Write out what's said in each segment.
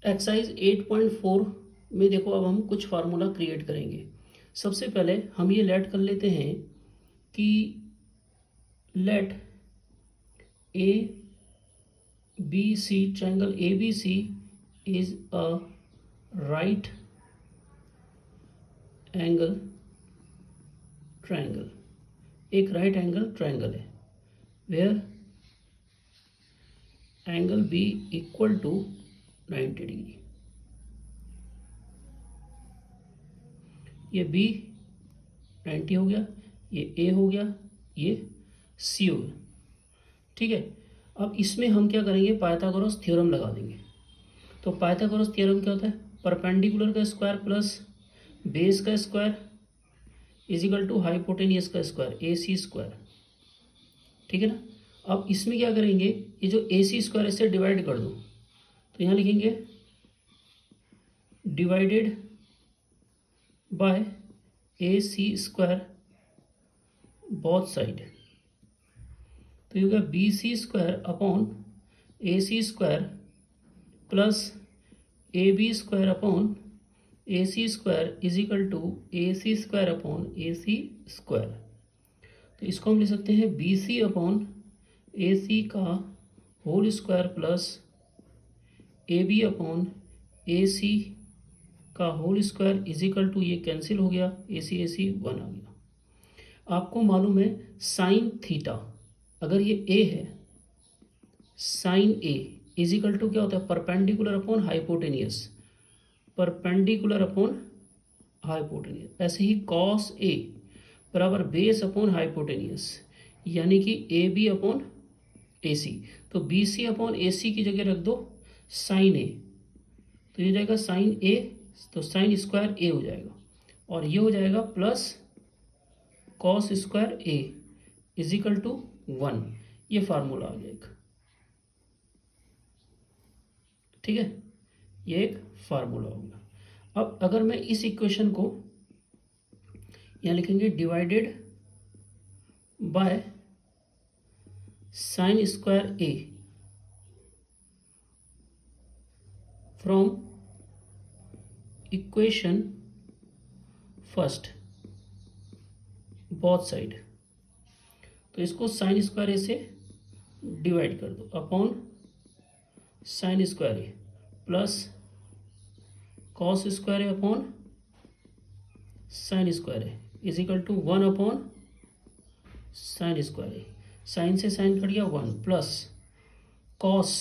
Exercise 8.4 में देखो, अब हम कुछ फार्मूला क्रिएट करेंगे। सबसे पहले हम ये लेट कर लेते हैं कि let A B C triangle A B C is a right angle triangle. एक राइट एंगल ट्रायंगल है where angle B equal to 90 degree. ये बी 90 हो गया, ये ए हो गया, ये सी हो गया। ठीक है, अब इसमें हम क्या करेंगे, पाइथागोरस थ्योरम लगा देंगे। तो पाइथागोरस थ्योरम क्या होता है, परपेंडिकुलर का स्क्वायर प्लस बेस का square is equal to hypotenuse का स्क्वायर ए सी स्क्वायर। ठीक है ना। अब इसमें क्या करेंगे, ये जो ए सी स्क्वायर इससे डिवाइड कर दो, तो यहाँ लिखेंगे divided by A C square both side. तो ये होगा B C square upon A C square plus A B square upon A C square is equal to A C square upon A C square. तो इसको हम लिख सकते हैं B C upon A C का whole square plus A B upon A C का whole square is equal to, ये cancel हो गया, ए सी 1 आ गया। आपको मालूम है साइन थीटा, अगर ये ए है, sine A is equal to क्या होता है, perpendicular upon hypotenuse, perpendicular upon hypotenuse. ऐसे ही कॉस ए बराबर बेस अपॉन हाइपोटेनियस, यानी कि ए बी अपॉन ए सी। तो बी सी अपॉन ए सी की जगह रख दो साइन ए, तो ये हो जाएगा साइन ए, तो साइन स्क्वायर ए हो जाएगा, और ये हो जाएगा plus cos square A is equal to 1। ये फार्मूला आ जाएगा। ठीक है, ये एक फार्मूला होगा। अब अगर मैं इस इक्वेशन को यहाँ लिखेंगे divided by sine square A from equation first both side, तो इसको साइन स्क्वायर ए से डिवाइड कर दो upon sine square A plus cos square A upon sine square A is equal to 1 upon sine square A. Sine से sine cut गया 1 plus cos,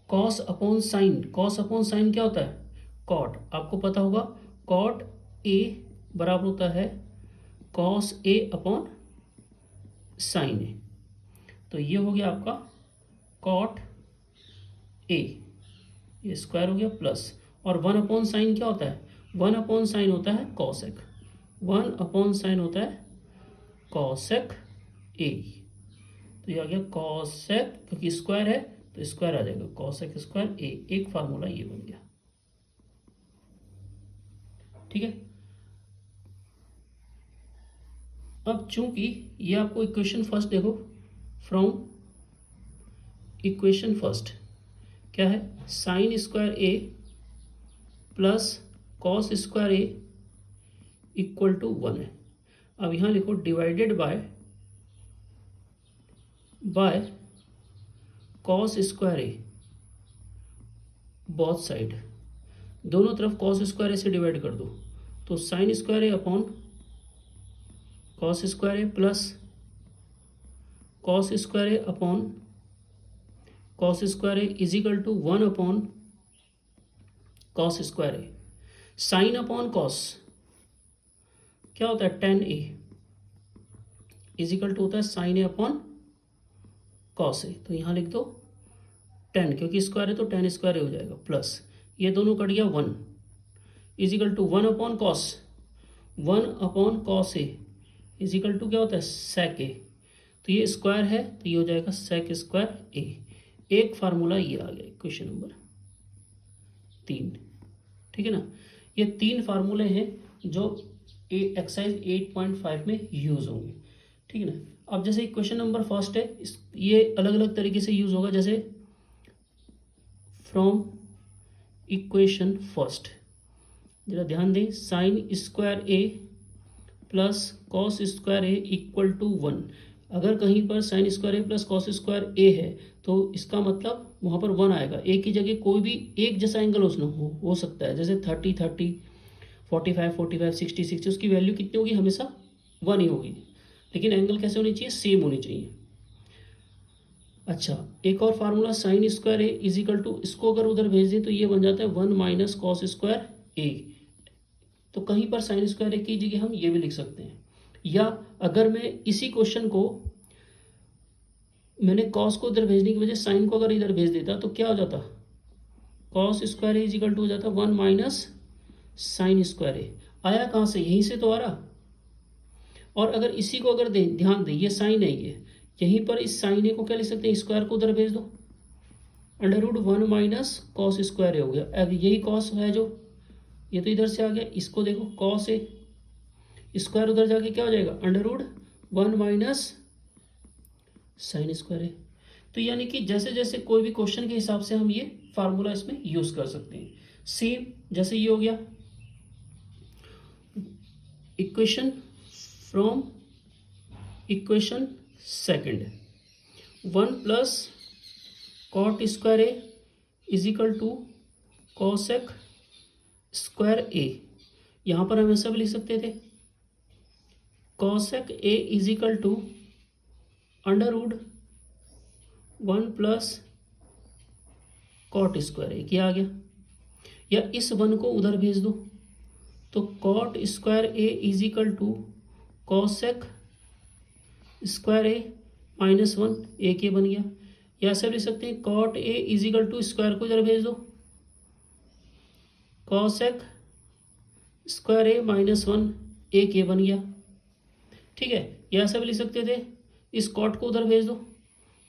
cos upon sine, cos upon sine क्या होता है, cot. आपको पता होगा cot A बराबर होता है कॉस ए अपॉन साइन ए। तो ये हो गया आपका कॉट ए, ये स्क्वायर हो गया प्लस, और 1 अपॉन साइन क्या होता है, 1 अपॉन साइन होता है कॉसेक, 1 अपॉन साइन होता है कॉसेक ए। तो ये आ गया कॉसेक, क्योंकि स्क्वायर है तो स्क्वायर आ जाएगा कॉसेक स्क्वायर ए। एक फार्मूला ये बन गया। ठीक है, अब चूंकि ये आपको इक्वेशन फर्स्ट देखो, फ्रॉम इक्वेशन फर्स्ट क्या है, sine square A plus cos square A equal to 1 है। अब यहाँ लिखो divided by cos square A both side, दोनों तरफ कॉस स्क्वायर ए से डिवाइड कर दो, तो sine square A upon cos square A plus cos square A upon cos square A is equal to 1 upon cos square A. Sine upon cos क्या होता है, tan A is equal to होता है sine A upon cos A. तो यहाँ लिख दो 10, क्योंकि स्क्वायर है तो 10 स्क्वायर ए हो जाएगा, प्लस ये दोनों कट गया 1 is equal to 1 upon cos, 1 upon cos A is equal to क्या होता है सेक ए। तो ये स्क्वायर है तो ये हो जाएगा सेक स्क्वायर ए। एक फार्मूला ये आ गया क्वेश्चन नंबर 3। ठीक है ना, ये 3 फार्मूले हैं जो एक्सरसाइज 8.5 में यूज होंगे। ठीक है ना। अब जैसे क्वेश्चन नंबर फर्स्ट है, ये अलग अलग तरीके से यूज होगा, जैसे फ्रॉम इक्वेशन फर्स्ट, जरा ध्यान दें, sine square A plus cos square A equal to 1। अगर कहीं पर sine square A plus cos square A है तो इसका मतलब वहाँ पर 1 आएगा। ए की जगह कोई भी एक जैसा एंगल उसमें हो सकता है, जैसे 30 30, 45 45, 60 60, उसकी वैल्यू कितनी होगी, हमेशा 1 ही होगी। लेकिन एंगल कैसे होनी चाहिए, सेम होनी चाहिए। अच्छा, एक और formula sine square A is equal to, इसको अगर उधर भेज दें तो ये बन जाता है 1 माइनस कॉस स्क्वायर ए। तो कहीं पर साइन स्क्वायर ए की जगह हम ये भी लिख सकते हैं। या अगर मैं इसी क्वेश्चन को मैंने कॉस को उधर भेजने की वजह साइन को अगर इधर भेज देता तो क्या हो जाता, cos square A is equal to हो जाता 1 माइनस साइन स्क्वायर ए। आया कहाँ से, यहीं से तो आ रहा। और अगर इसी को अगर ध्यान दें, ये साइन है, ये यहीं पर इस साइन ए को क्या लिख सकते हैं, स्क्वायर को उधर भेज दो, √1 माइनस कॉस स्क्वायर ए हो गया। अब यही कॉस है जो ये तो इधर से आ गया, इसको देखो कॉस ए स्क्वायर उधर जाके क्या हो जाएगा, √1 माइनस साइन स्क्वायर ए। तो यानी कि जैसे जैसे कोई भी क्वेश्चन के हिसाब से हम ये फार्मूला इसमें यूज कर सकते हैं। सेम जैसे ये हो गया equation from equation second, 1 plus cot square A is equal to cosec square A. यहाँ पर हम ऐसा भी लिख सकते थे, cosec A is equal to √1 plus cot square A, क्या आ गया। या इस 1 को उधर भेज दो तो cot square A is equal to cosec square A -1, A के बन गया। या ऐसा लिख सकते हैं, cot A is equal to square को इधर भेज दो, कॉसेक स्क्वायर ए -1, ए के बन गया। ठीक है, या ऐसा भी लिख सकते थे, इस कॉट को उधर भेज दो,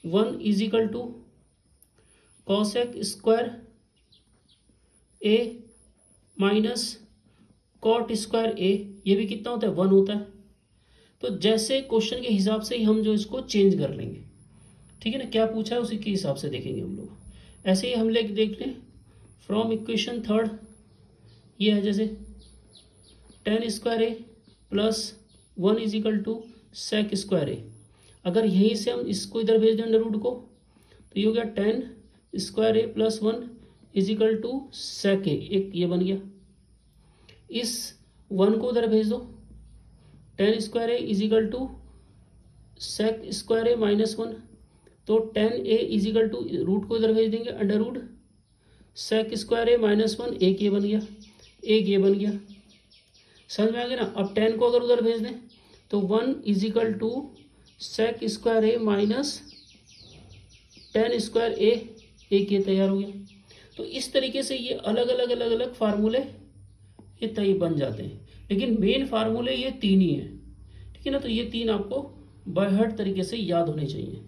1 is equal to cosec square A minus cot square A, ये भी कितना होता है, 1 होता है। तो जैसे क्वेश्चन के हिसाब से ही हम जो इसको चेंज कर लेंगे, ठीक है ना, क्या पूछा है उसी के हिसाब से देखेंगे हम लोग। ऐसे ही हम देख लें फ्रॉम इक्वेशन थर्ड, ये है जैसे tan square A plus 1 is equal to sec square A. अगर यहीं से हम इसको इधर भेज दें √ को तो ये हो गया tan square A plus 1 is equal to sec A, एक ये बन गया। इस 1 को उधर भेज दो, tan square A is equal to sec square A -1, तो tan A is equal to root को इधर भेज देंगे, √ सेक स्क्वायर ए -1, एक ये बन गया, एक ये बन गया। समझ में आ गया ना। अब tan को अगर उधर भेज दें तो 1 is equal to sec square A minus tan square A, एक ये तैयार हो गया। तो इस तरीके से ये अलग अलग फार्मूले ये तय बन जाते हैं, लेकिन मेन फार्मूले ये 3 ही हैं। ठीक है ना, तो ये 3 आपको बाय हार्ट तरीके से याद होने चाहिए।